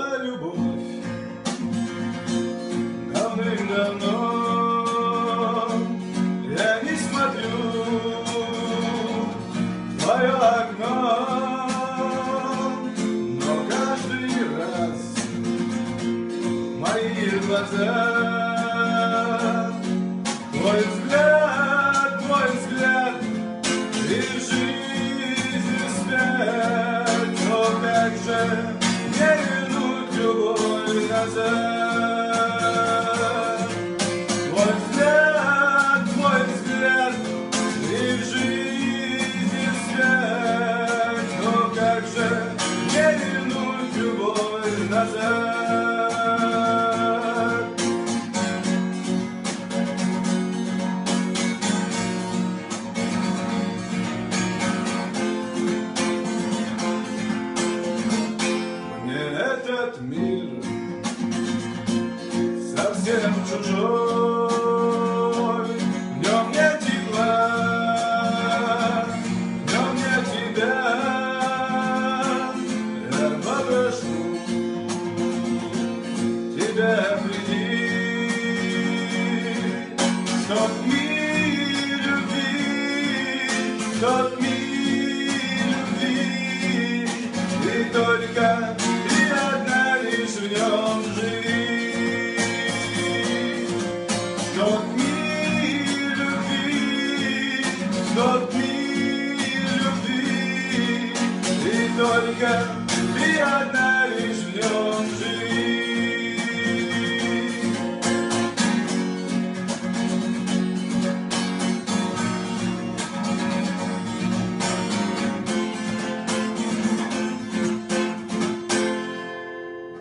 была любовь давным-давно. Я не смотрю в твое окно, но каждый раз мои глаза, твой взгляд, и жизнь вспять. Но как же не вернуть любовь назад? Твой взгляд, и в жизни вспять. Но как же не вернуть любовь назад? Этот мир совсем чужой.